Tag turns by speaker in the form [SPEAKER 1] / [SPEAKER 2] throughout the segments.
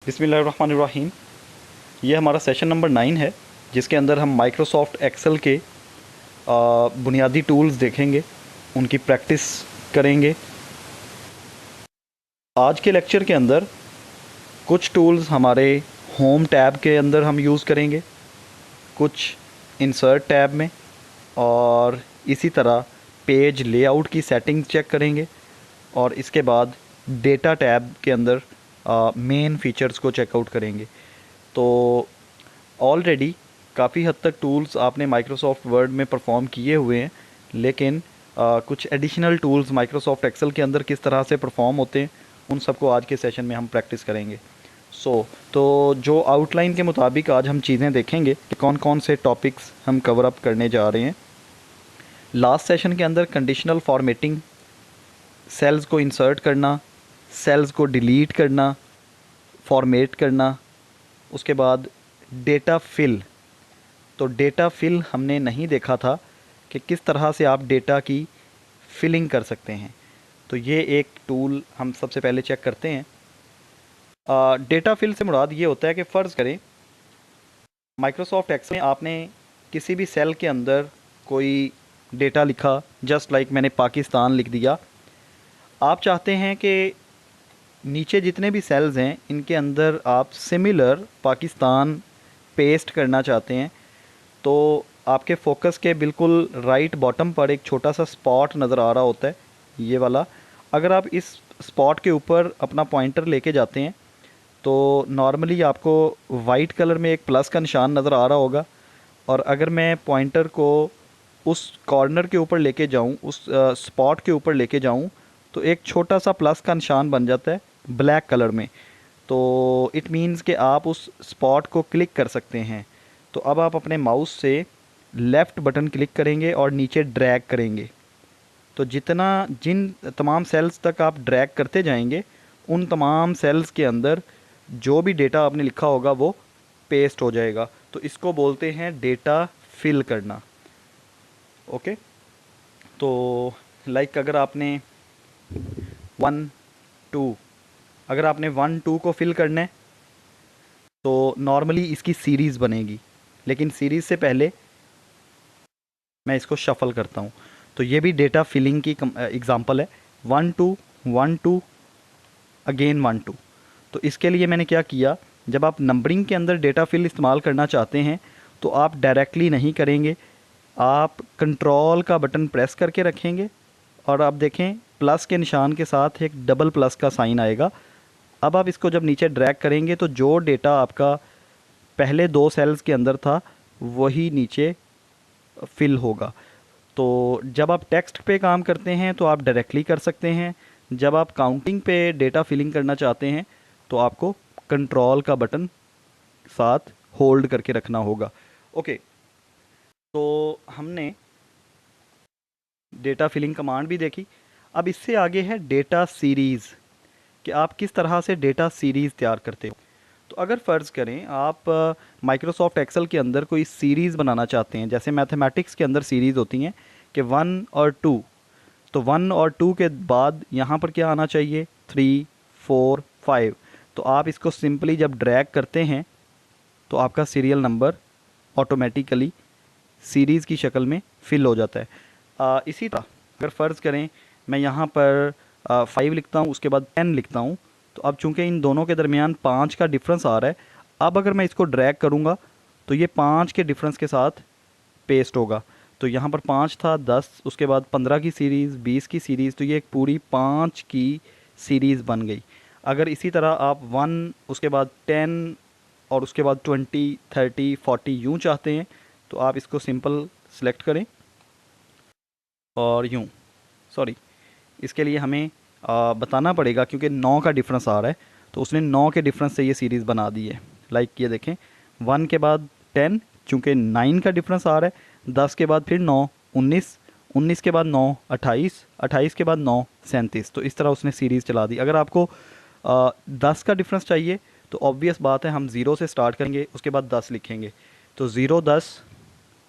[SPEAKER 1] बिस्मिल्लाहिर्रहमानिर्रहीम। ये हमारा सेशन नंबर 9 है, जिसके अंदर हम माइक्रोसॉफ्ट एक्सेल के बुनियादी टूल्स देखेंगे, उनकी प्रैक्टिस करेंगे। आज के लेक्चर के अंदर कुछ टूल्स हमारे होम टैब के अंदर हम यूज़ करेंगे, कुछ इंसर्ट टैब में, और इसी तरह पेज लेआउट की सेटिंग्स चेक करेंगे, और इसके बाद डेटा टैब के अंदर मेन फीचर्स को चेकआउट करेंगे। तो ऑलरेडी काफ़ी हद तक टूल्स आपने माइक्रोसॉफ्ट वर्ड में परफॉर्म किए हुए हैं, लेकिन कुछ एडिशनल टूल्स माइक्रोसॉफ्ट एक्सेल के अंदर किस तरह से परफॉर्म होते हैं, उन सबको आज के सेशन में हम प्रैक्टिस करेंगे। तो जो आउटलाइन के मुताबिक आज हम चीज़ें देखेंगे कि कौन कौन से टॉपिक्स हम कवर अप करने जा रहे हैं। लास्ट सेशन के अंदर कंडीशनल फॉर्मेटिंग, सेल्स को इंसर्ट करना, सेल्स को डिलीट करना, फॉर्मेट करना, उसके बाद डेटा फिल। तो डेटा फिल हमने नहीं देखा था कि किस तरह से आप डेटा की फिलिंग कर सकते हैं। तो ये एक टूल हम सबसे पहले चेक करते हैं। डेटा फिल से मुराद ये होता है कि फ़र्ज़ करें माइक्रोसॉफ्ट एक्सेल में आपने किसी भी सेल के अंदर कोई डेटा लिखा, जस्ट लाइक मैंने पाकिस्तान लिख दिया। आप चाहते हैं कि नीचे जितने भी सेल्स हैं इनके अंदर आप सिमिलर पाकिस्तान पेस्ट करना चाहते हैं। तो आपके फोकस के बिल्कुल राइट बॉटम पर एक छोटा सा स्पॉट नज़र आ रहा होता है, ये वाला। अगर आप इस स्पॉट के ऊपर अपना पॉइंटर लेके जाते हैं तो नॉर्मली आपको वाइट कलर में एक प्लस का निशान नज़र आ रहा होगा, और अगर मैं पॉइंटर को उस कॉर्नर के ऊपर लेके जाऊं, उस स्पॉट के ऊपर लेके जाऊं, तो एक छोटा सा प्लस का निशान बन जाता है ब्लैक कलर में। तो इट मीन्स कि आप उस स्पॉट को क्लिक कर सकते हैं। तो अब आप अपने माउस से लेफ़्ट बटन क्लिक करेंगे और नीचे ड्रैग करेंगे। तो जिन तमाम सेल्स तक आप ड्रैग करते जाएंगे, उन तमाम सेल्स के अंदर जो भी डेटा आपने लिखा होगा वो पेस्ट हो जाएगा। तो इसको बोलते हैं डेटा फिल करना। ओके। तो लाइक अगर आपने 1 2 अगर आपने 1 2 को फिल करना है तो नॉर्मली इसकी सीरीज़ बनेगी, लेकिन सीरीज़ से पहले मैं इसको शफ़ल करता हूँ। तो ये भी डेटा फिलिंग की एग्ज़ाम्पल है। 1 2 1 2 अगेन 1 2। तो इसके लिए मैंने क्या किया, जब आप नंबरिंग के अंदर डेटा फिल इस्तेमाल करना चाहते हैं तो आप डायरेक्टली नहीं करेंगे, आप कंट्रोल का बटन प्रेस करके रखेंगे, और आप देखें प्लस के निशान के साथ एक डबल प्लस का साइन आएगा। अब आप इसको जब नीचे ड्रैग करेंगे तो जो डेटा आपका पहले 2 सेल्स के अंदर था वही नीचे फिल होगा। तो जब आप टेक्स्ट पे काम करते हैं तो आप डायरेक्टली कर सकते हैं, जब आप काउंटिंग पे डेटा फिलिंग करना चाहते हैं तो आपको कंट्रोल का बटन साथ होल्ड करके रखना होगा। ओके। तो हमने डेटा फिलिंग कमांड भी देखी। अब इससे आगे है डेटा सीरीज़, कि आप किस तरह से डेटा सीरीज़ तैयार करते हो। तो अगर फ़र्ज़ करें आप माइक्रोसॉफ्ट एक्सेल के अंदर कोई सीरीज़ बनाना चाहते हैं, जैसे मैथमेटिक्स के अंदर सीरीज़ होती हैं कि 1 और 2। तो 1 और 2 के बाद यहाँ पर क्या आना चाहिए, 3 4 5। तो आप इसको सिंपली जब ड्रैग करते हैं तो आपका सीरियल नंबर ऑटोमेटिकली सीरीज़ की शक्ल में फिल हो जाता है। इसी तरह अगर फ़र्ज़ करें मैं यहाँ पर 5 लिखता हूँ, उसके बाद 10 लिखता हूँ, तो अब चूंकि इन दोनों के दरमियान 5 का डिफरेंस आ रहा है, अब अगर मैं इसको ड्रैग करूँगा तो ये 5 के डिफरेंस के साथ पेस्ट होगा। तो यहाँ पर 5 था, 10, उसके बाद 15 की सीरीज़, 20 की सीरीज़, तो ये एक पूरी 5 की सीरीज़ बन गई। अगर इसी तरह आप 1, उसके बाद 10, और उसके बाद 20 30 40 यूँ चाहते हैं तो आप इसको सिंपल सेलेक्ट करें, और यूँ, सॉरी, इसके लिए हमें बताना पड़ेगा क्योंकि 9 का डिफरेंस आ रहा है, तो उसने 9 के डिफरेंस से ये सीरीज़ बना दी है। लाइक ये देखें, 1 के बाद 10, चूँकि 9 का डिफरेंस आ रहा है, 10 के बाद फिर 9, 19, 19 के बाद 9, 28, 28 के बाद 9, 37। तो इस तरह उसने सीरीज़ चला दी। अगर आपको 10 का डिफरेंस चाहिए तो ऑब्वियस बात है हम ज़ीरो से स्टार्ट करेंगे, उसके बाद 10 लिखेंगे। तो ज़ीरो 10,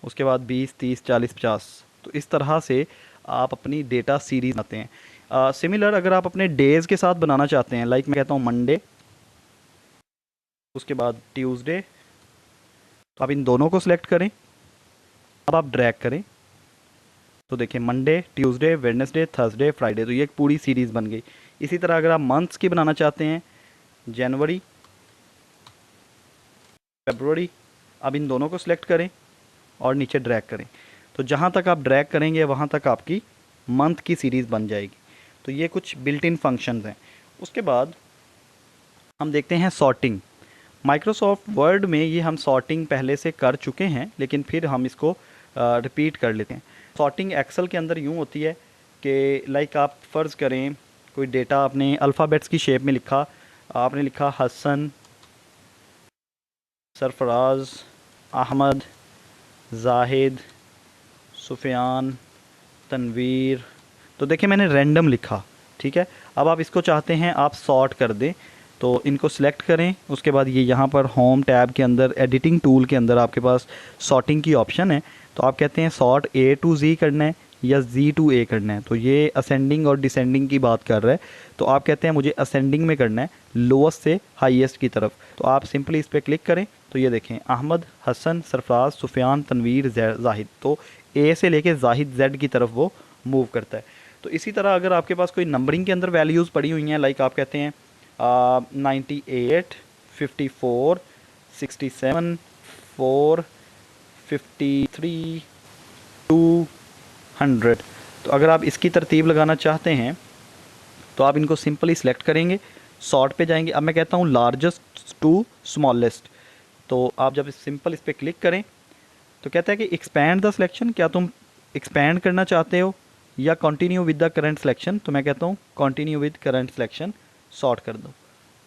[SPEAKER 1] उसके बाद 20 30 40 50। तो इस तरह से आप अपनी डेटा सीरीज बनाते हैं। सिमिलर अगर आप अपने डेज़ के साथ बनाना चाहते हैं, लाइक मैं कहता हूँ मंडे, उसके बाद ट्यूसडे, तो आप इन दोनों को सिलेक्ट करें। अब आप ड्रैग करें तो देखिए Monday, Tuesday, Wednesday, Thursday, Friday, तो ये एक पूरी सीरीज़ बन गई। इसी तरह अगर आप मंथ्स की बनाना चाहते हैं, जनवरी, फरवरी, अब इन दोनों को सिलेक्ट करें और नीचे ड्रैग करें। तो जहाँ तक आप ड्रैग करेंगे वहाँ तक आपकी मंथ की सीरीज़ बन जाएगी। तो ये कुछ बिल्ट इन फंक्शंस हैं। उसके बाद हम देखते हैं सॉर्टिंग। माइक्रोसॉफ्ट वर्ड में ये हम सॉर्टिंग पहले से कर चुके हैं, लेकिन फिर हम इसको रिपीट कर लेते हैं। सॉर्टिंग एक्सेल के अंदर यूँ होती है कि लाइक आप फ़र्ज़ करें कोई डेटा आपने अल्फ़ाबेट्स की शेप में लिखा, आपने लिखा हसन, सरफराज, अहमद, जाहिद, सुफियान, तनवीर, तो देखिए मैंने रैंडम लिखा, ठीक है। अब आप इसको चाहते हैं आप सॉर्ट कर दें, तो इनको सिलेक्ट करें। उसके बाद ये यहाँ पर होम टैब के अंदर एडिटिंग टूल के अंदर आपके पास सॉर्टिंग की ऑप्शन है। तो आप कहते हैं सॉर्ट ए टू जी करना है या जी टू ए करना है। तो ये असेंडिंग और डिसेंडिंग की बात कर रहा है, तो आप कहते हैं मुझे असेंडिंग में करना है, लोएस्ट से हाईएस्ट की तरफ। तो आप सिंपली इस पर क्लिक करें तो ये देखें अहमद, हसन, सरफराज, सुफियान, तनवीर, जाहिद, तो ए से लेके जाहिद जेड की तरफ वो मूव करता है। तो इसी तरह अगर आपके पास कोई नंबरिंग के अंदर वैल्यूज़ पड़ी हुई हैं, लाइक आप कहते हैं 98, 54, 67, 4, 53, 200, तो अगर आप इसकी तरतीब लगाना चाहते हैं तो आप इनको सिंपली सिलेक्ट करेंगे, सॉर्ट पे जाएंगे। अब मैं कहता हूँ लार्जेस्ट टू स्मॉलेस्ट, तो आप जब सिंपल इस पर क्लिक करें तो कहता है कि एक्सपैंड द सिलेक्शन, क्या तुम एक्सपैंड करना चाहते हो या continue with the current selection. तो मैं कहता हूँ continue with current selection, sort कर दो।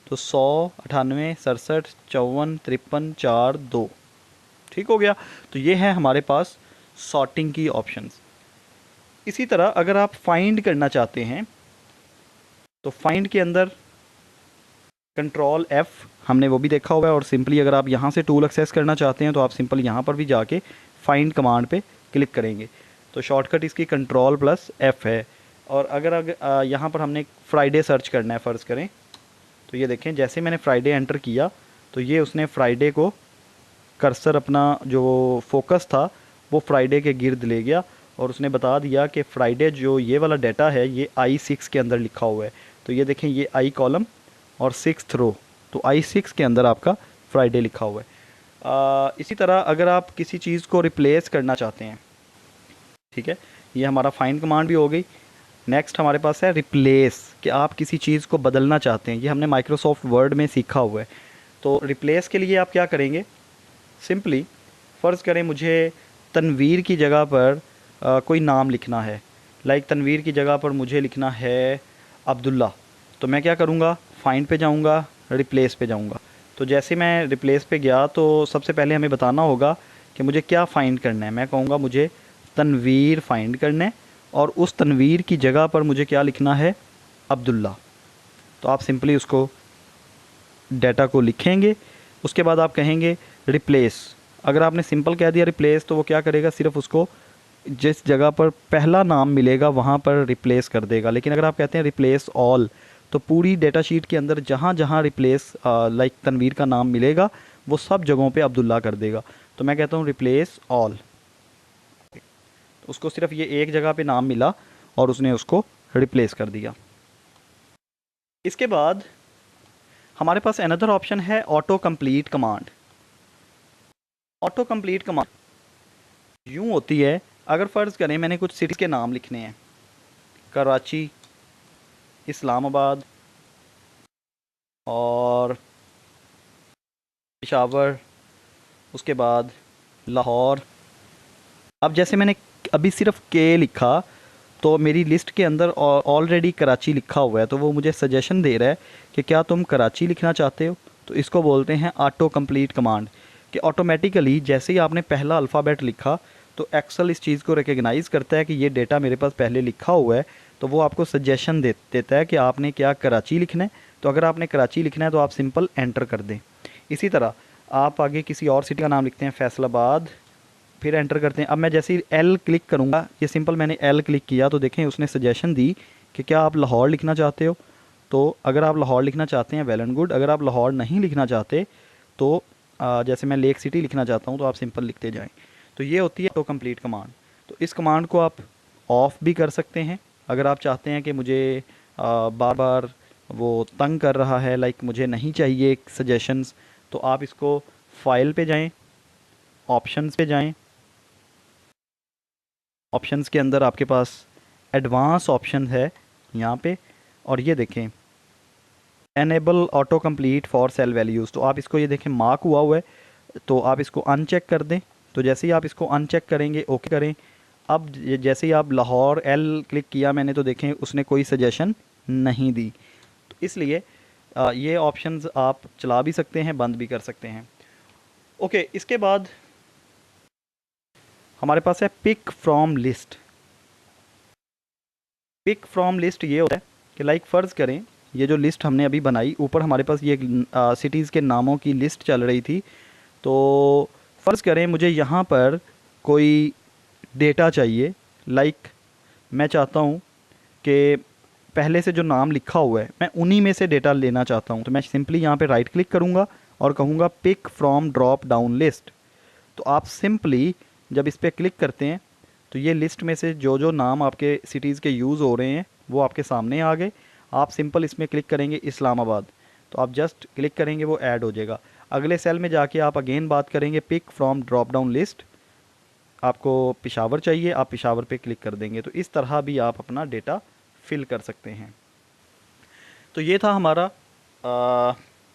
[SPEAKER 1] तो 100, 98, 67, 54, 53, 4, 2, ठीक हो गया। तो ये है हमारे पास सॉर्टिंग की ऑप्शंस। इसी तरह अगर आप फाइंड करना चाहते हैं तो फाइंड के अंदर कंट्रोल F हमने वो भी देखा हुआ है, और सिंपली अगर आप यहाँ से टूल एक्सेस करना चाहते हैं तो आप सिंपल यहाँ पर भी जाके फाइंड कमांड पे क्लिक करेंगे। तो शॉर्टकट इसकी कंट्रोल प्लस F है। और अगर यहाँ पर हमने फ्राइडे सर्च करना है फ़र्ज़ करें, तो ये देखें जैसे मैंने फ्राइडे एंटर किया तो ये उसने फ्राइडे को कर्सर अपना जो फोकस था वो फ्राइडे के गिर्द ले गया और उसने बता दिया कि फ्राइडे जो ये वाला डाटा है ये I6 के अंदर लिखा हुआ है। तो ये देखें ये I कॉलम और 6th रो, तो I6 के अंदर आपका फ्राइडे लिखा हुआ है। इसी तरह अगर आप किसी चीज़ को रिप्लेस करना चाहते हैं, ठीक है, ये हमारा फाइंड कमांड भी हो गई। नेक्स्ट हमारे पास है रिप्लेस, कि आप किसी चीज़ को बदलना चाहते हैं, ये हमने माइक्रोसॉफ्ट वर्ड में सीखा हुआ है। तो रिप्लेस के लिए आप क्या करेंगे, सिंपली फ़र्ज़ करें मुझे तनवीर की जगह पर कोई नाम लिखना है, लाइक तनवीर की जगह पर मुझे लिखना है अब्दुल्ला। तो मैं क्या करूँगा, फाइंड पे जाऊँगा, रिप्लेस पे जाऊँगा। तो जैसे मैं रिप्लेस पे गया तो सबसे पहले हमें बताना होगा कि मुझे क्या फ़ाइंड करना है। मैं कहूँगा मुझे तनवीर फ़ाइंड करना है और उस तनवीर की जगह पर मुझे क्या लिखना है, अब्दुल्ला। तो आप सिंपली उसको डाटा को लिखेंगे। उसके बाद आप कहेंगे रिप्लेस। अगर आपने सिंपल कह दिया रिप्लेस तो वो क्या करेगा, सिर्फ उसको जिस जगह पर पहला नाम मिलेगा वहाँ पर रिप्लेस कर देगा। लेकिन अगर आप कहते हैं रिप्लेस ऑल, तो पूरी डेटा शीट के अंदर जहाँ जहाँ रिप्लेस लाइक तनवीर का नाम मिलेगा वो सब जगहों पे अब्दुल्ला कर देगा। तो मैं कहता हूँ रिप्लेस ऑल, उसको सिर्फ ये एक जगह पे नाम मिला और उसने उसको रिप्लेस कर दिया। इसके बाद हमारे पास अनदर ऑप्शन है auto complete command. Auto complete command यूँ होती है, अगर फ़र्ज़ करें मैंने कुछ सिटी के नाम लिखने हैं, कराची, इस्लामाबाद और पेशावर, उसके बाद लाहौर। अब जैसे मैंने अभी सिर्फ के लिखा तो मेरी लिस्ट के अंदर ऑलरेडी कराची लिखा हुआ है, तो वो मुझे सजेशन दे रहा है कि क्या तुम कराची लिखना चाहते हो। तो इसको बोलते हैं ऑटो कंप्लीट कमांड, कि ऑटोमेटिकली जैसे ही आपने पहला अल्फ़ाबेट लिखा तो एक्सेल इस चीज़ को रिकग्नाइज़ करता है कि ये डेटा मेरे पास पहले लिखा हुआ है, तो वो आपको सजेशन देता है कि आपने क्या कराची लिखना है। तो अगर आपने कराची लिखना है तो आप सिंपल एंटर कर दें। इसी तरह आप आगे किसी और सिटी का नाम लिखते हैं, फैसलाबाद, फिर एंटर करते हैं। अब मैं जैसे ही एल क्लिक करूँगा, ये सिंपल मैंने एल क्लिक किया तो देखें उसने सजेशन दी कि क्या आप लाहौर लिखना चाहते हो। तो अगर आप लाहौर लिखना चाहते हैं वेल एंड गुड, अगर आप लाहौर नहीं लिखना चाहते तो जैसे मैं लेक सिटी लिखना चाहता हूँ तो आप सिंपल लिखते जाएं। तो ये होती है ऑटो कंप्लीट कमांड। तो इस कमांड को आप ऑफ भी कर सकते हैं अगर आप चाहते हैं कि मुझे बार बार वो तंग कर रहा है, लाइक मुझे नहीं चाहिए सजेशंस। तो आप इसको फाइल पे जाएं, ऑप्शंस पे जाएं। ऑप्शंस के अंदर आपके पास एडवांस ऑप्शन है यहाँ पे, और ये देखें enable auto complete for sale values. तो आप इसको ये देखें मार्क हुआ है, तो आप इसको अनचेक कर दें। तो जैसे ही आप इसको अनचेक करेंगे, ओके करें। अब जैसे ही आप लाहौर एल क्लिक किया मैंने, तो देखें उसने कोई सजेशन नहीं दी। तो इसलिए ये ऑप्शंस आप चला भी सकते हैं, बंद भी कर सकते हैं। ओके, इसके बाद हमारे पास है pick from list. Pick from list ये होता है कि लाइक फ़र्ज़ करें ये जो लिस्ट हमने अभी बनाई, ऊपर हमारे पास ये सिटीज़ के नामों की लिस्ट चल रही थी। तो फ़र्ज़ करें मुझे यहाँ पर कोई डेटा चाहिए, लाइक मैं चाहता हूँ कि पहले से जो नाम लिखा हुआ है मैं उन्हीं में से डेटा लेना चाहता हूँ। तो मैं सिंपली यहाँ पे राइट क्लिक करूँगा और कहूँगा pick from drop down list. तो आप सिंपली जब इस पर क्लिक करते हैं तो ये लिस्ट में से जो जो नाम आपके सिटीज़ के यूज़ हो रहे हैं वो आपके सामने आ गए। आप सिंपल इसमें क्लिक करेंगे इस्लामाबाद, तो आप जस्ट क्लिक करेंगे वो ऐड हो जाएगा। अगले सेल में जाके आप अगेन बात करेंगे pick from drop down list, आपको पेशावर चाहिए, आप पेशावर पे क्लिक कर देंगे। तो इस तरह भी आप अपना डेटा फिल कर सकते हैं। तो ये था हमारा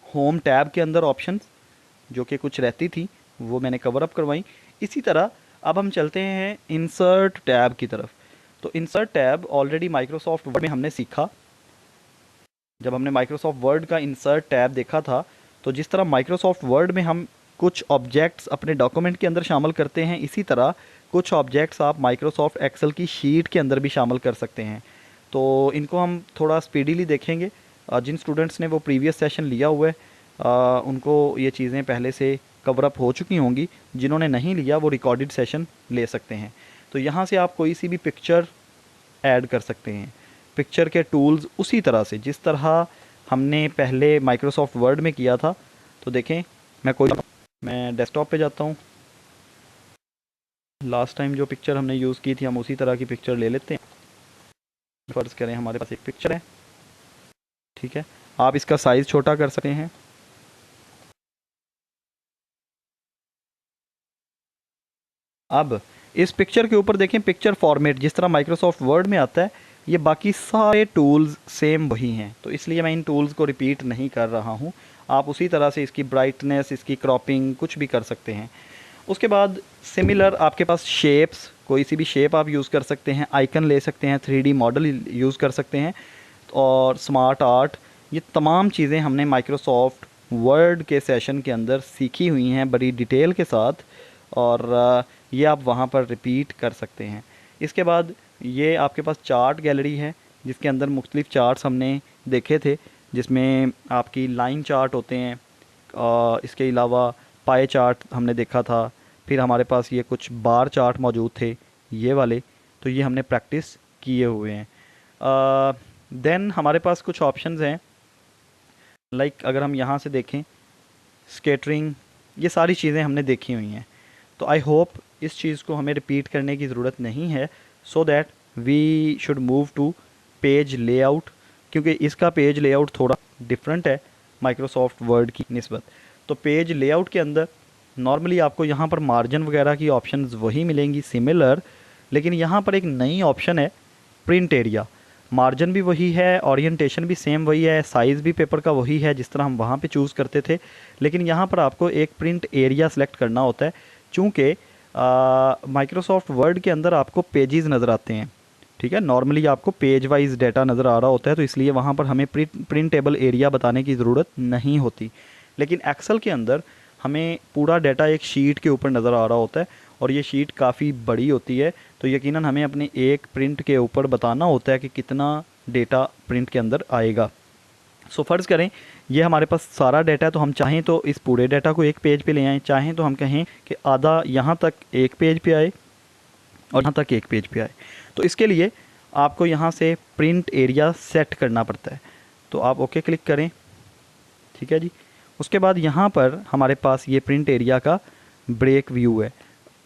[SPEAKER 1] होम टैब के अंदर ऑप्शंस, जो कि कुछ रहती थी वो मैंने कवर अप करवाई। इसी तरह अब हम चलते हैं इंसर्ट टैब की तरफ। तो insert tab already Microsoft word में हमने सीखा। जब हमने माइक्रोसॉफ्ट वर्ड का इंसर्ट टैब देखा था, तो जिस तरह माइक्रोसॉफ्ट वर्ड में हम कुछ ऑब्जेक्ट्स अपने डॉक्यूमेंट के अंदर शामिल करते हैं, इसी तरह कुछ ऑब्जेक्ट्स आप माइक्रोसॉफ्ट एक्सेल की शीट के अंदर भी शामिल कर सकते हैं। तो इनको हम थोड़ा स्पीडीली देखेंगे। जिन स्टूडेंट्स ने वो प्रीवियस सेशन लिया हुआ है उनको ये चीज़ें पहले से कवर अप हो चुकी होंगी। जिन्होंने नहीं लिया वो रिकॉर्डेड सेशन ले सकते हैं। तो यहाँ से आप कोई सी भी पिक्चर ऐड कर सकते हैं। पिक्चर के टूल्स उसी तरह से जिस तरह हमने पहले माइक्रोसॉफ्ट वर्ड में किया था। तो देखें मैं डेस्कटॉप पे जाता हूँ। लास्ट टाइम जो पिक्चर हमने यूज़ की थी हम उसी तरह की पिक्चर ले लेते हैं। फ़र्ज़ करें हमारे पास एक पिक्चर है, ठीक है। आप इसका साइज़ छोटा कर सकते हैं। अब इस पिक्चर के ऊपर देखें पिक्चर फॉर्मेट जिस तरह माइक्रोसॉफ्ट वर्ड में आता है, ये बाकी सारे टूल्स सेम वही हैं। तो इसलिए मैं इन टूल्स को रिपीट नहीं कर रहा हूँ। आप उसी तरह से इसकी ब्राइटनेस, इसकी क्रॉपिंग कुछ भी कर सकते हैं। उसके बाद सिमिलर आपके पास शेप्स, कोई सी भी शेप आप यूज़ कर सकते हैं, आइकन ले सकते हैं, 3D मॉडल यूज़ कर सकते हैं, और स्मार्ट आर्ट। ये तमाम चीज़ें हमने माइक्रोसॉफ्ट वर्ड के सेशन के अंदर सीखी हुई हैं बड़ी डिटेल के साथ, और ये आप वहाँ पर रिपीट कर सकते हैं। इसके बाद ये आपके पास चार्ट गैलरी है जिसके अंदर मुख्तलिफ़ चार्ट्स हमने देखे थे, जिसमें आपकी लाइन चार्ट होते हैं। इसके अलावा पाए चार्ट हमने देखा था। फिर हमारे पास ये कुछ बार चार्ट मौजूद थे, ये वाले। तो ये हमने प्रैक्टिस किए हुए हैं। देन हमारे पास कुछ ऑप्शंस हैं, लाइक अगर हम यहाँ से देखें स्केटरिंग, ये सारी चीज़ें हमने देखी हुई हैं। तो आई होप इस चीज़ को हमें रिपीट करने की ज़रूरत नहीं है, so that we should move to page layout, क्योंकि इसका पेज लेआउट थोड़ा डिफरेंट है माइक्रोसॉफ्ट वर्ड की निस्बत। तो पेज लेआउट के अंदर नॉर्मली आपको यहाँ पर मार्जिन वगैरह की ऑप्शंस वही मिलेंगी सिमिलर, लेकिन यहाँ पर एक नई ऑप्शन है प्रिंट एरिया। मार्जिन भी वही है, ओरिएंटेशन भी सेम वही है, साइज़ भी पेपर का वही है जिस तरह हम वहाँ पे चूज़ करते थे, लेकिन यहाँ पर आपको एक प्रिंट एरिया सेलेक्ट करना होता है। चूँकि माइक्रोसॉफ्ट वर्ड के अंदर आपको पेजेस नज़र आते हैं, ठीक है, नॉर्मली आपको पेज वाइज डाटा नज़र आ रहा होता है, तो इसलिए वहाँ पर हमें प्रिंटेबल एरिया बताने की ज़रूरत नहीं होती। लेकिन एक्सेल के अंदर हमें पूरा डाटा एक शीट के ऊपर नज़र आ रहा होता है, और ये शीट काफ़ी बड़ी होती है। तो यकीनन हमें अपने एक प्रिंट के ऊपर बताना होता है कि कितना डेटा प्रिंट के अंदर आएगा। सो फ़र्ज़ करें ये हमारे पास सारा डाटा है, तो हम चाहें तो इस पूरे डाटा को एक पेज पे ले आएँ, चाहें तो हम कहें कि आधा यहाँ तक एक पेज पे आए और यहाँ तक एक पेज पे आए। तो इसके लिए आपको यहाँ से प्रिंट एरिया सेट करना पड़ता है। तो आप ओके क्लिक करें, ठीक है जी। उसके बाद यहाँ पर हमारे पास ये प्रिंट एरिया का ब्रेक व्यू है।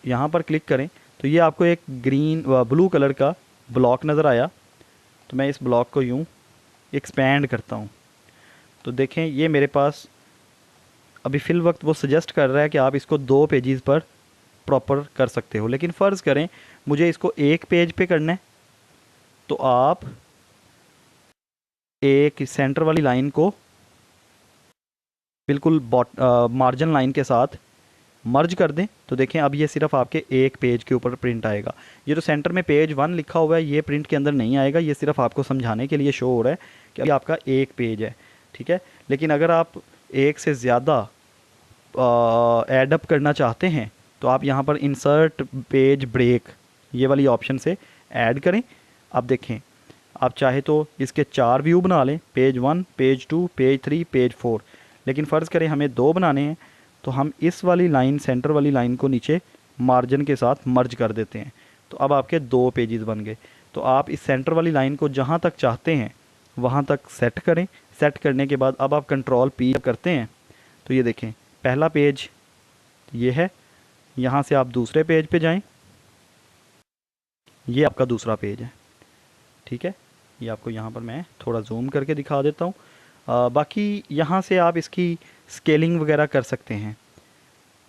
[SPEAKER 1] यहाँ पर क्लिक करें तो ये आपको एक ग्रीन ब्लू कलर का ब्लॉक नज़र आया। तो मैं इस ब्लॉक को यूँ एक्सपेंड करता हूँ तो देखें ये मेरे पास अभी फ़िल वक्त वो सजेस्ट कर रहा है कि आप इसको 2 पेजेस पर प्रॉपर कर सकते हो। लेकिन फ़र्ज़ करें मुझे इसको एक पेज पे करना है तो आप एक सेंटर वाली लाइन को बिल्कुल मार्जिन लाइन के साथ मर्ज कर दें तो देखें अब ये सिर्फ आपके एक पेज के ऊपर प्रिंट आएगा। ये जो सेंटर में पेज 1 लिखा हुआ है ये प्रिंट के अंदर नहीं आएगा, ये सिर्फ आपको समझाने के लिए शो हो रहा है कि अभी आपका एक पेज है, ठीक है। लेकिन अगर आप एक से ज़्यादा ऐड अप करना चाहते हैं तो आप यहाँ पर इंसर्ट पेज ब्रेक ये वाली ऑप्शन से ऐड करें। अब देखें आप चाहे तो इसके 4 व्यू बना लें, पेज 1, पेज 2, पेज 3, पेज 4। लेकिन फ़र्ज़ करें हमें 2 बनाने हैं तो हम इस वाली लाइन सेंटर वाली लाइन को नीचे मार्जिन के साथ मर्ज कर देते हैं तो अब आपके 2 पेजेस बन गए। तो आप इस सेंटर वाली लाइन को जहाँ तक चाहते हैं वहाँ तक सेट करें। सेट करने के बाद अब आप कंट्रोल P करते हैं तो ये देखें पहला पेज ये है, यहाँ से आप दूसरे पेज पे जाएं, ये आपका दूसरा पेज है, ठीक है। ये आपको यहाँ पर मैं थोड़ा जूम करके दिखा देता हूँ। बाकी यहाँ से आप इसकी स्केलिंग वगैरह कर सकते हैं,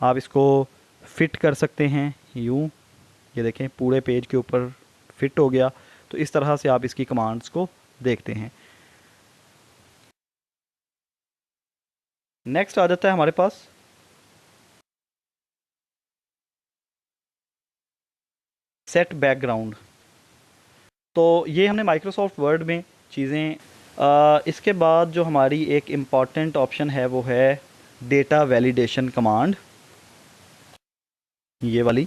[SPEAKER 1] आप इसको फिट कर सकते हैं यूँ, ये देखें पूरे पेज के ऊपर फिट हो गया। तो इस तरह से आप इसकी कमांड्स को देखते हैं। नेक्स्ट आ जाता है हमारे पास सेट बैकग्राउंड। तो ये हमने माइक्रोसॉफ्ट वर्ड में चीज़ें इसके बाद जो हमारी एक इम्पॉर्टेंट ऑप्शन है वो है डेटा वैलिडेशन कमांड। ये वाली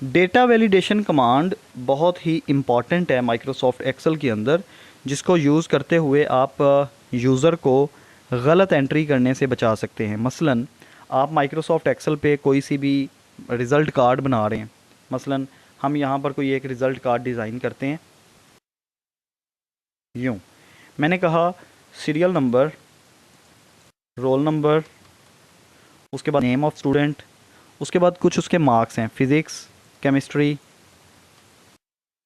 [SPEAKER 1] डेटा वैलिडेशन कमांड बहुत ही इम्पॉर्टेंट है माइक्रोसॉफ्ट एक्सेल के अंदर, जिसको यूज़ करते हुए आप यूज़र को गलत एंट्री करने से बचा सकते हैं। मसलन आप माइक्रोसॉफ्ट एक्सेल पे कोई सी भी रिज़ल्ट कार्ड बना रहे हैं, मसलन हम यहाँ पर कोई एक रिज़ल्ट कार्ड डिज़ाइन करते हैं यूँ, मैंने कहा सीरियल नंबर, रोल नंबर, उसके बाद नेम ऑफ़ स्टूडेंट, उसके बाद कुछ उसके मार्क्स हैं, फ़िज़िक्स, केमिस्ट्री,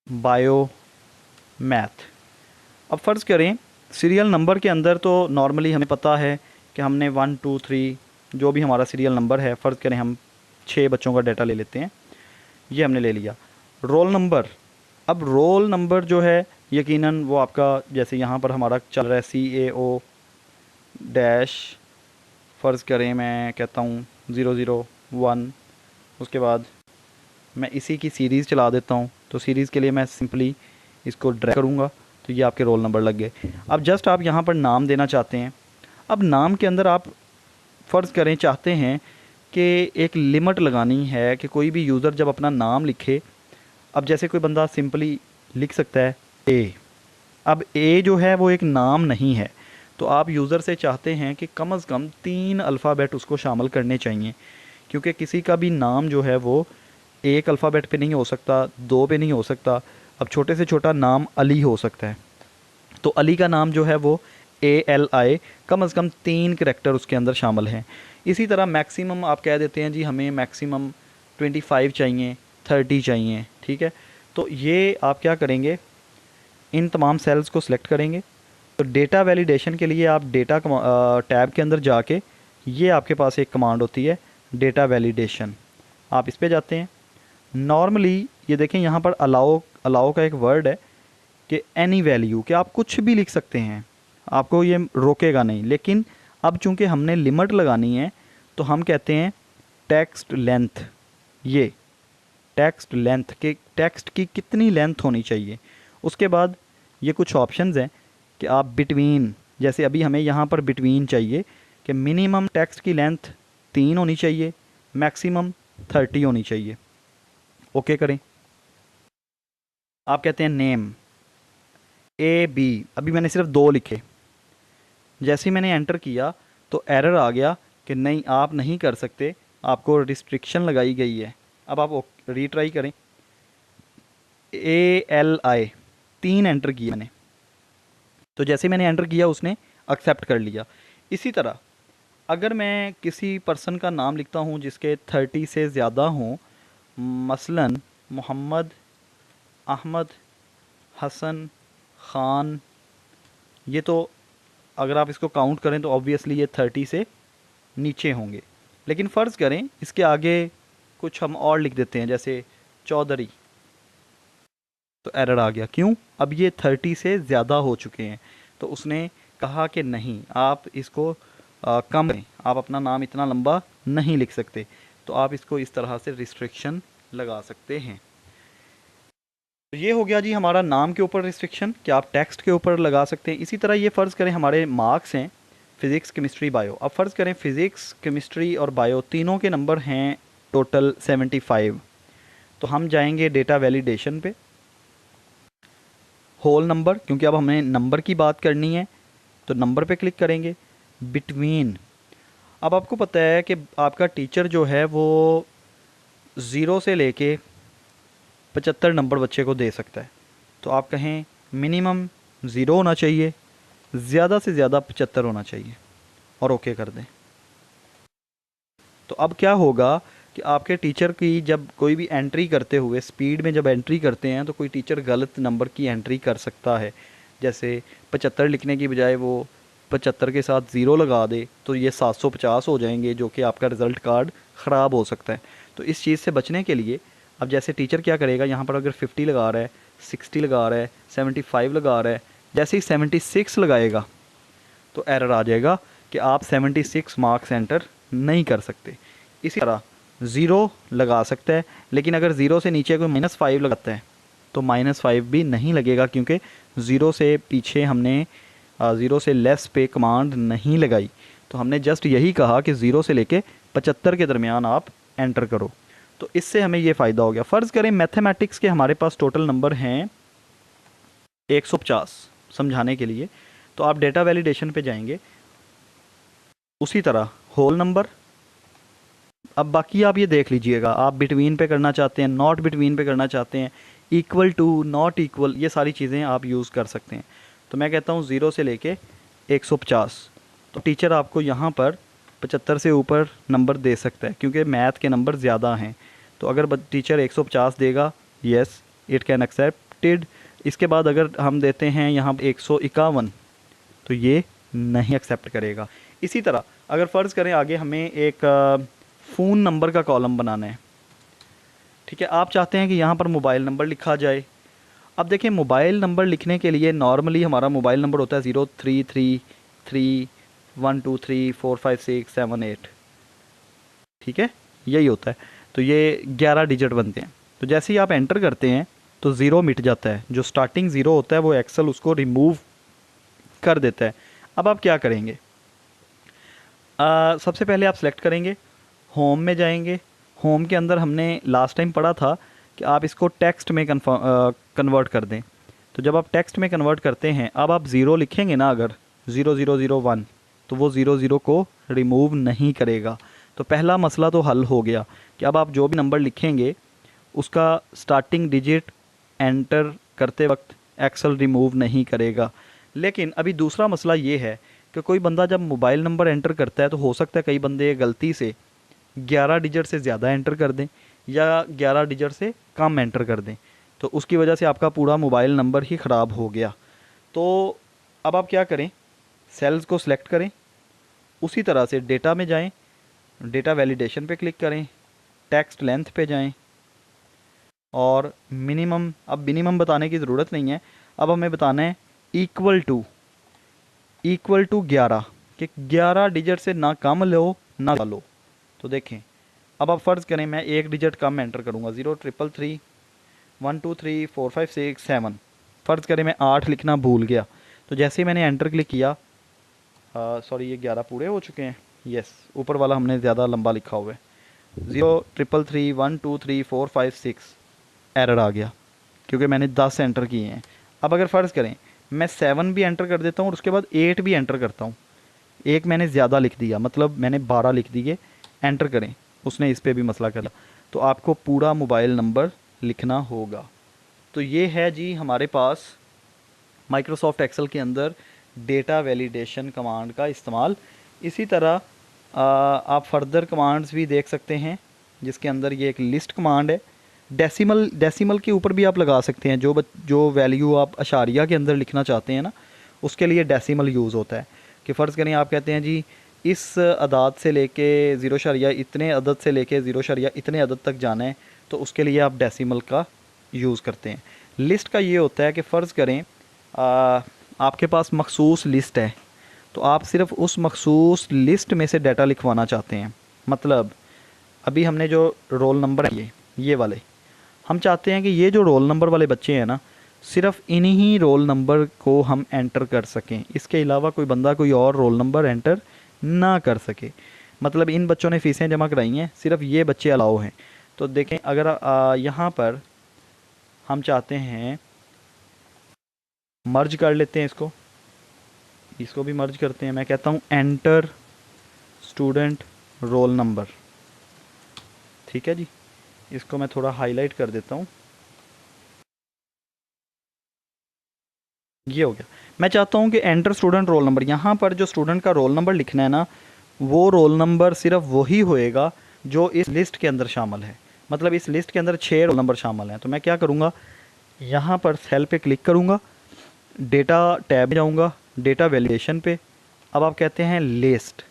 [SPEAKER 1] बायो, मैथ। अब फ़र्ज़ करें सीरियल नंबर के अंदर तो नॉर्मली हमें पता है कि हमने 1 2 3 जो भी हमारा सीरियल नंबर है, फ़र्ज़ करें हम 6 बच्चों का डाटा ले लेते हैं, ये हमने ले लिया। रोल नंबर, अब रोल नंबर जो है यकीनन वो आपका जैसे यहाँ पर हमारा चल रहा है CAO डैश, फ़र्ज़ करें मैं कहता हूँ 001, उसके बाद मैं इसी की सीरीज़ चला देता हूँ। तो सीरीज़ के लिए मैं सिंपली इसको ड्रैग करूँगा तो ये आपके रोल नंबर लग गए। अब जस्ट आप यहाँ पर नाम देना चाहते हैं। अब नाम के अंदर आप फ़र्ज़ करें चाहते हैं कि एक लिमिट लगानी है कि कोई भी यूज़र जब अपना नाम लिखे, अब जैसे कोई बंदा सिंपली लिख सकता है ए, अब ए जो है वो एक नाम नहीं है, तो आप यूज़र से चाहते हैं कि कम से कम 3 अल्फ़ाबेट उसको शामिल करने चाहिए, क्योंकि किसी का भी नाम जो है वो एक अल्फ़ाबेट पे नहीं हो सकता, 2 पे नहीं हो सकता। अब छोटे से छोटा नाम अली हो सकता है, तो अली का नाम जो है वो ALI, कम से कम 3 करैक्टर उसके अंदर शामिल हैं। इसी तरह मैक्सिमम आप कह देते हैं जी हमें मैक्सिमम 25 चाहिए, 30 चाहिए, ठीक है। तो ये आप क्या करेंगे, इन तमाम सेल्स को सिलेक्ट करेंगे। तो डेटा वैलिडेशन के लिए आप डेटा टैब के अंदर जाके ये आपके पास एक कमांड होती है डेटा वैलिडेशन, आप इस पे जाते हैं। नॉर्मली ये देखें यहाँ पर अलाउ का एक वर्ड है कि एनी वैल्यू, कि आप कुछ भी लिख सकते हैं, आपको ये रोकेगा नहीं। लेकिन अब चूंकि हमने लिमिट लगानी है तो हम कहते हैं टेक्स्ट लेंथ, ये टेक्स्ट लेंथ के टेक्स्ट की कितनी लेंथ होनी चाहिए। उसके बाद ये कुछ ऑप्शंस हैं कि आप बिटवीन, जैसे अभी हमें यहाँ पर बिटवीन चाहिए कि मिनिमम टेक्स्ट की लेंथ 3 होनी चाहिए, मैक्सिमम 30 होनी चाहिए। ओके करें। आप कहते हैं नेम AB, अभी मैंने सिर्फ 2 लिखे, जैसे ही मैंने एंटर किया तो एरर आ गया कि नहीं आप नहीं कर सकते, आपको रिस्ट्रिक्शन लगाई गई है। अब आप रीट्राई करें। ALI 3 एंटर किया मैंने, तो जैसे मैंने एंटर किया उसने एक्सेप्ट कर लिया। इसी तरह अगर मैं किसी पर्सन का नाम लिखता हूँ जिसके 30 से ज़्यादा हों, मसलन मोहम्मद, अहमद, हसन, ख़ान, ये तो अगर आप इसको काउंट करें तो ऑब्वियसली ये 30 से नीचे होंगे। लेकिन फ़र्ज़ करें इसके आगे कुछ हम और लिख देते हैं, जैसे चौधरी, तो एरर आ गया। क्यों? अब ये 30 से ज़्यादा हो चुके हैं। तो उसने कहा कि नहीं, आप इसको कम करें, आप अपना नाम इतना लंबा नहीं लिख सकते। तो आप इसको इस तरह से रिस्ट्रिक्शन लगा सकते हैं। तो ये हो गया जी हमारा नाम के ऊपर रिस्ट्रिक्शन कि आप टेक्स्ट के ऊपर लगा सकते हैं। इसी तरह ये फ़र्ज़ करें हमारे मार्क्स हैं फ़िज़िक्स, केमिस्ट्री, बायो। अब फ़र्ज़ करें फ़िज़िक्स, केमिस्ट्री और बायो तीनों के नंबर हैं टोटल 75। तो हम जाएंगे डेटा वैलिडेशन पे, होल नंबर, क्योंकि अब हमें नंबर की बात करनी है तो नंबर पे क्लिक करेंगे। बिटवीन, अब आपको पता है कि आपका टीचर जो है वो 0 से लेके 75 नंबर बच्चे को दे सकता है। तो आप कहें मिनिमम 0 होना चाहिए, ज़्यादा से ज़्यादा 75 होना चाहिए, और ओके कर दें। तो अब क्या होगा कि आपके टीचर की जब कोई भी एंट्री करते हुए स्पीड में जब एंट्री करते हैं तो कोई टीचर गलत नंबर की एंट्री कर सकता है। जैसे 75 लिखने की बजाय वो 75 के साथ 0 लगा दे, तो ये 750 हो जाएंगे, जो कि आपका रिज़ल्ट कार्ड ख़राब हो सकता है। तो इस चीज़ से बचने के लिए अब जैसे टीचर क्या करेगा, यहाँ पर अगर 50 लगा रहा है, 60 लगा रहा है, 75 लगा रहा है, जैसे ही 76 लगाएगा तो एरर आ जाएगा कि आप 76 मार्क्स एंटर नहीं कर सकते। इसी तरह 0 लगा सकता है, लेकिन अगर 0 से नीचे कोई -5 लगाता है तो -5 भी नहीं लगेगा, क्योंकि 0 से पीछे हमने 0 से लेस पे कमांड नहीं लगाई। तो हमने जस्ट यही कहा कि 0 से लेके 75 के दरमियान आप एंटर करो। तो इससे हमें ये फ़ायदा हो गया। फ़र्ज़ करें मैथमेटिक्स के हमारे पास टोटल नंबर हैं 150 समझाने के लिए। तो आप डेटा वैलिडेशन पे जाएंगे, उसी तरह होल नंबर। अब बाकी आप ये देख लीजिएगा, आप बिटवीन पे करना चाहते हैं, नॉट बिटवीन पे करना चाहते हैं, इक्वल टू, नॉट इक्वल, ये सारी चीज़ें आप यूज़ कर सकते हैं। तो मैं कहता हूँ 0 से लेके 150। तो टीचर आपको यहाँ पर 75 से ऊपर नंबर दे सकता है, क्योंकि मैथ के नंबर ज़्यादा हैं। तो अगर टीचर 150 देगा, येस इट कैन एक्सेप्टेड। इसके बाद अगर हम देते हैं यहाँ 151, तो ये नहीं एक्सेप्ट करेगा। इसी तरह अगर फ़र्ज़ करें आगे हमें एक फ़ोन नंबर का कॉलम बनाना है, ठीक है, आप चाहते हैं कि यहाँ पर मोबाइल नंबर लिखा जाए। अब देखिए, मोबाइल नंबर लिखने के लिए नॉर्मली हमारा मोबाइल नंबर होता है 033312345678, ठीक है, यही होता है। तो ये 11 डिजिट बनते हैं। तो जैसे ही आप एंटर करते हैं तो ज़ीरो मिट जाता है, जो स्टार्टिंग ज़ीरो होता है वो एक्सेल उसको रिमूव कर देता है। अब आप क्या करेंगे, सबसे पहले आप सेलेक्ट करेंगे, होम में जाएंगे। होम के अंदर हमने लास्ट टाइम पढ़ा था कि आप इसको टेक्स्ट में कन्वर्ट कर दें। तो जब आप टेक्स्ट में कन्वर्ट करते हैं, अब आप ज़ीरो लिखेंगे ना, अगर 0001, तो वो 00 को रिमूव नहीं करेगा। तो पहला मसला तो हल हो गया कि अब आप जो भी नंबर लिखेंगे उसका स्टार्टिंग डिजिट एंटर करते वक्त एक्सेल रिमूव नहीं करेगा। लेकिन अभी दूसरा मसला ये है कि कोई बंदा जब मोबाइल नंबर एंटर करता है तो हो सकता है कई बंदे गलती से 11 डिजिट से ज़्यादा एंटर कर दें या 11 डिजिट से कम एंटर कर दें, तो उसकी वजह से आपका पूरा मोबाइल नंबर ही ख़राब हो गया। तो अब आप क्या करें, सेल्स को सिलेक्ट करें, उसी तरह से डेटा में जाएं, डेटा वैलिडेशन पे क्लिक करें, टेक्स्ट लेंथ पे जाएं, और मिनिमम, अब मिनिमम बताने की ज़रूरत नहीं है, अब हमें बताना है इक्वल टू 11, कि 11 डिजिट से ना कम लो ना लो। तो देखें, अब आप फ़र्ज़ करें मैं एक डिजिट कम एंटर करूँगा, 03331234567। फ़र्ज़ करें मैं 8 लिखना भूल गया, तो जैसे ही मैंने एंटर क्लिक किया, सॉरी ये 11 पूरे हो चुके हैं, यस, ऊपर वाला हमने ज़्यादा लंबा लिखा हुआ है, 033312345 एरर आ गया, क्योंकि मैंने 10 एंटर किए हैं। अब अगर फ़र्ज़ करें मैं 7 भी एंटर कर देता हूँ और उसके बाद 8 भी एंटर करता हूँ, एक मैंने ज़्यादा लिख दिया, मतलब मैंने 12 लिख दिए, एंटर करें, उसने इस पे भी मसला कर लिया, तो आपको पूरा मोबाइल नंबर लिखना होगा। तो ये है जी हमारे पास माइक्रोसॉफ्ट एक्सेल के अंदर डेटा वैलिडेशन कमांड का इस्तेमाल। इसी तरह आप फर्दर कमांड्स भी देख सकते हैं, जिसके अंदर ये एक लिस्ट कमांड है। डेसिमल के ऊपर भी आप लगा सकते हैं, जो वैल्यू आप अशारिया के अंदर लिखना चाहते हैं ना, उसके लिए डेसिमल यूज़ होता है। कि फ़र्ज़ करें आप कहते हैं जी इस अदाद से लेके ज़ीरो शरिया इतने अदद से लेके ज़ीरो शरिया इतने अदद तक जाना है, तो उसके लिए आप डेसिमल का यूज़ करते हैं। लिस्ट का ये होता है कि फ़र्ज़ करें आपके पास मखसूस लिस्ट है, तो आप सिर्फ़ उस मखसूस लिस्ट में से डाटा लिखवाना चाहते हैं। मतलब अभी हमने जो रोल नंबर है ये वाले, हम चाहते हैं कि ये जो रोल नंबर वाले बच्चे हैं ना, सिर्फ इन्हीं रोल नंबर को हम एंटर कर सकें, इसके अलावा कोई बंदा कोई और रोल नंबर एंटर ना कर सके। मतलब इन बच्चों ने फ़ीसें जमा कराई हैं, सिर्फ ये बच्चे अलाउ हैं। तो देखें अगर यहाँ पर हम चाहते हैं मर्ज कर लेते हैं, इसको भी मर्ज करते हैं। मैं कहता हूँ एंटर स्टूडेंट रोल नंबर, ठीक है जी। इसको मैं थोड़ा हाईलाइट कर देता हूँ, ये हो गया। मैं चाहता हूँ कि एंटर स्टूडेंट रोल नंबर, यहाँ पर जो स्टूडेंट का रोल नंबर लिखना है ना, वो रोल नंबर सिर्फ वही होएगा जो इस लिस्ट के अंदर शामिल है। मतलब इस लिस्ट के अंदर 6 रोल नंबर शामिल हैं। तो मैं क्या करूँगा, यहाँ पर सेल पे क्लिक करूँगा, डेटा टैब में जाऊँगा, डेटा वैलिडेशन पे। अब आप कहते हैं लिस्ट,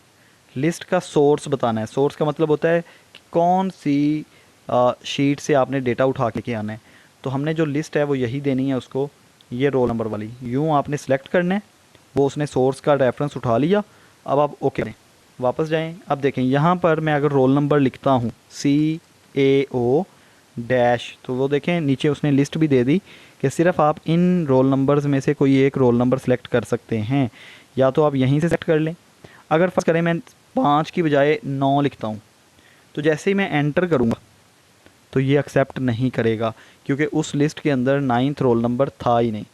[SPEAKER 1] लिस्ट का सोर्स बताना है। सोर्स का मतलब होता है कि कौन सी शीट से आपने डेटा उठा के आना है। तो हमने जो लिस्ट है वो यही देनी है उसको, ये रोल नंबर वाली। यूँ आपने सेलेक्ट करना है, वो उसने सोर्स का रेफरेंस उठा लिया। अब आप ओके करें, वापस जाएं। अब देखें यहाँ पर मैं अगर रोल नंबर लिखता हूँ CAO डैश, तो वो देखें नीचे उसने लिस्ट भी दे दी कि सिर्फ आप इन रोल नंबर्स में से कोई एक रोल नंबर सेलेक्ट कर सकते हैं, या तो आप यहीं से सेलेक्ट कर लें। अगर फर्स्ट करें मैं 5 की बजाय 9 लिखता हूँ, तो जैसे ही मैं एंटर करूँगा तो ये एक्सेप्ट नहीं करेगा, क्योंकि उस लिस्ट के अंदर 9th रोल नंबर था ही नहीं।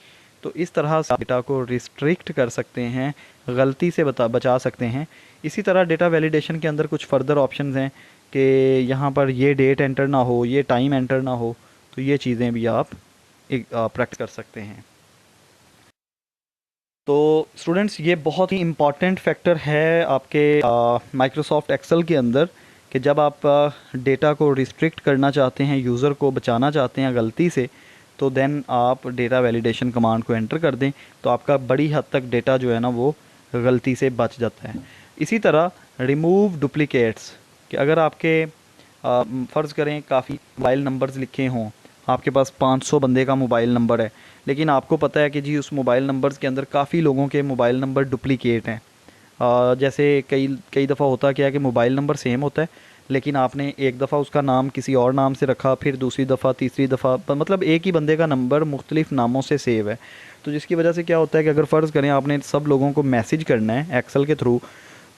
[SPEAKER 1] तो इस तरह से डेटा को रिस्ट्रिक्ट कर सकते हैं, गलती से बचा सकते हैं। इसी तरह डेटा वैलिडेशन के अंदर कुछ फर्दर ऑप्शंस हैं कि यहाँ पर ये डेट एंटर ना हो, ये टाइम एंटर ना हो, तो ये चीज़ें भी आप प्रैक्टिस कर सकते हैं। तो स्टूडेंट्स ये बहुत ही इम्पॉर्टेंट फैक्टर है आपके माइक्रोसॉफ्ट एक्सेल के अंदर, कि जब आप डेटा को रिस्ट्रिक्ट करना चाहते हैं, यूज़र को बचाना चाहते हैं गलती से, तो देन आप डेटा वैलिडेशन कमांड को एंटर कर दें, तो आपका बड़ी हद तक डेटा जो है ना वो गलती से बच जाता है। इसी तरह रिमूव डुप्लिकेट्स, कि अगर आपके फ़र्ज़ करें काफ़ी मोबाइल नंबर्स लिखे हों, आपके पास 500 बंदे का मोबाइल नंबर है, लेकिन आपको पता है कि जी उस मोबाइल नंबर्स के अंदर काफ़ी लोगों के मोबाइल नंबर डुप्लिकेट हैं। जैसे कई कई दफ़ा होता क्या है कि मोबाइल नंबर सेम होता है, लेकिन आपने एक दफ़ा उसका नाम किसी और नाम से रखा, फिर दूसरी दफ़ा, तीसरी दफ़ा, मतलब एक ही बंदे का नंबर मुख्तलिफ़ नामों से सेव है। तो जिसकी वजह से क्या होता है कि अगर फ़र्ज़ करें आपने सब लोगों को मैसेज करना है एक्सेल के थ्रू,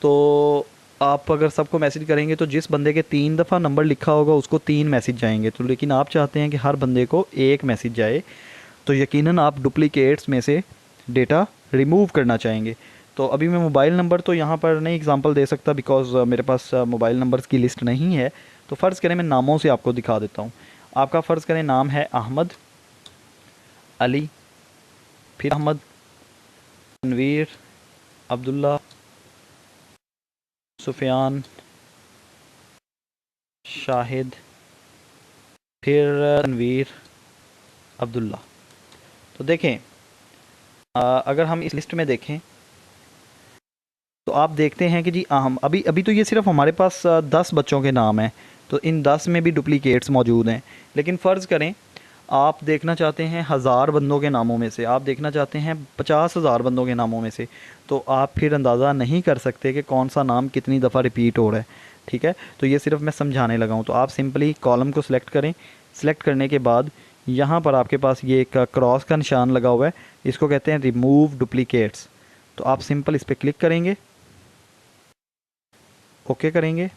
[SPEAKER 1] तो आप अगर सबको मैसेज करेंगे तो जिस बंदे के 3 दफ़ा नंबर लिखा होगा उसको 3 मैसेज जाएंगे। तो लेकिन आप चाहते हैं कि हर बंदे को एक मैसेज जाए, तो यकीनन आप डुप्लिकेट्स में से डेटा रिमूव करना चाहेंगे। तो अभी मैं मोबाइल नंबर तो यहाँ पर नहीं एग्जांपल दे सकता, बिकॉज़ मेरे पास मोबाइल नंबर्स की लिस्ट नहीं है। तो फ़र्ज़ करें मैं नामों से आपको दिखा देता हूँ। आपका फ़र्ज़ करें नाम है अहमद, अली, फिर अहमद, तनवीर, अब्दुल्ला, सुफियान, शाहिद, फिर तनवीर, अब्दुल्ला। तो देखें अगर हम इस लिस्ट में देखें तो आप देखते हैं कि जी हम अभी अभी तो ये सिर्फ हमारे पास 10 बच्चों के नाम हैं, तो इन 10 में भी डुप्लीकेट्स मौजूद हैं। लेकिन फ़र्ज़ करें आप देखना चाहते हैं 1000 बंदों के नामों में से, आप देखना चाहते हैं 50,000 बंदों के नामों में से, तो आप फिर अंदाज़ा नहीं कर सकते कि कौन सा नाम कितनी दफ़ा रिपीट हो रहा है। ठीक है, तो ये सिर्फ मैं समझाने लगा हूँ। तो आप सिंपली कॉलम को सिलेक्ट करें, सिलेक्ट करने के बाद यहाँ पर आपके पास ये एक क्रॉस का निशान लगा हुआ है, इसको कहते हैं रिमूव डुप्लीकेट्स। तो आप सिंपल इस पर क्लिक करेंगे, ओके करेंगे।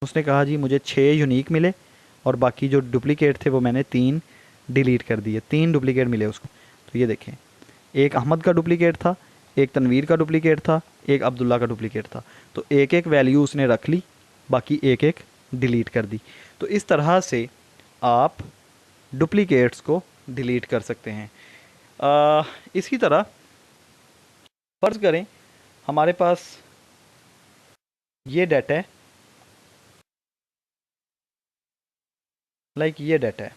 [SPEAKER 1] उसने कहा जी मुझे 6 यूनिक मिले और बाकी जो डुप्लीकेट थे वो मैंने 3 डिलीट कर दिए। 3 डुप्लीकेट मिले उसको। तो ये देखें, एक अहमद का डुप्लीकेट था, एक तनवीर का डुप्लीकेट था, एक अब्दुल्ला का डुप्लीकेट था। तो एक एक वैल्यू उसने रख ली, बाकी एक एक डिलीट कर दी। तो इस तरह से आप डुप्लीकेट्स को डिलीट कर सकते हैं। इसी तरह फ़र्ज़ करें हमारे पास ये डाटा है, ये डाटा है,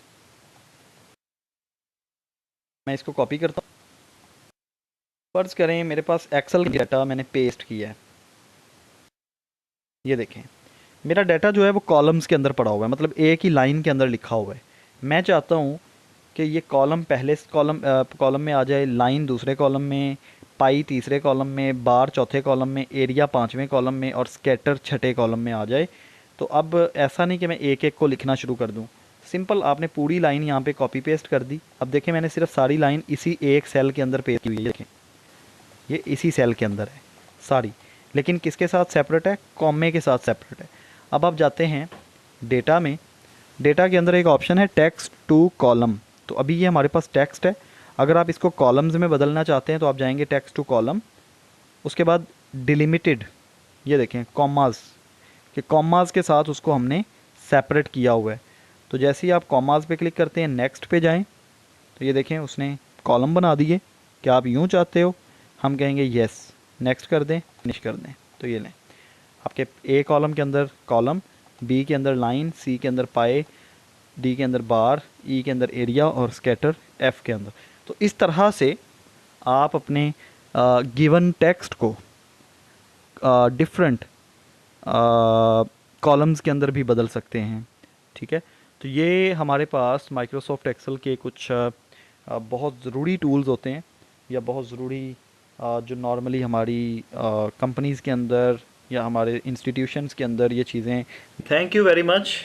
[SPEAKER 1] मैं इसको कॉपी करता हूँ। फर्ज करें मेरे पास एक्सेल का डाटा मैंने पेस्ट किया है, ये देखें मेरा डाटा जो है वो कॉलम्स के अंदर पड़ा हुआ है, मतलब एक ही लाइन के अंदर लिखा हुआ है। मैं चाहता हूँ कि ये कॉलम पहले कॉलम में आ जाए, लाइन दूसरे कॉलम में, पाई तीसरे कॉलम में, बार चौथे कॉलम में, एरिया पांचवें कॉलम में और स्कैटर छठे कॉलम में आ जाए। तो अब ऐसा नहीं कि मैं एक एक को लिखना शुरू कर दूँ, सिंपल आपने पूरी लाइन यहाँ पे कॉपी पेस्ट कर दी। अब देखें मैंने सिर्फ सारी लाइन इसी एक सेल के अंदर पेस्ट की हुई है, देखें ये इसी सेल के अंदर है सारी, लेकिन किसके साथ सेपरेट है, कॉमे के साथ सेपरेट है। अब आप जाते हैं डेटा में, डेटा के अंदर एक ऑप्शन है टेक्स्ट टू कॉलम, तो अभी ये हमारे पास टेक्स्ट है। अगर आप इसको कॉलम्स में बदलना चाहते हैं तो आप जाएंगे टेक्स्ट टू कॉलम, उसके बाद डिलिमिटेड, ये देखें कॉमास, कि कॉमास के साथ उसको हमने सेपरेट किया हुआ है। तो जैसे ही आप कॉमास पे क्लिक करते हैं नेक्स्ट पे जाएं, तो ये देखें उसने कॉलम बना दिए। क्या आप यूँ चाहते हो, हम कहेंगे येस, नेक्स्ट कर दें, फिनिश कर दें, तो ये लें आपके ए कॉलम के अंदर कॉलम, बी के अंदर लाइन, सी के अंदर पाए, डी के अंदर बार, ई के अंदर एरिया और स्कैटर एफ के अंदर। तो इस तरह से आप अपने गिवन टेक्स्ट को डिफरेंट कॉलम्स के अंदर भी बदल सकते हैं। ठीक है, तो ये हमारे पास माइक्रोसॉफ्ट एक्सेल के कुछ बहुत ज़रूरी टूल्स होते हैं, या बहुत ज़रूरी जो नॉर्मली हमारी कंपनीज़ के अंदर या हमारे इंस्टीट्यूशंस के अंदर ये चीज़ें। Thank you very much.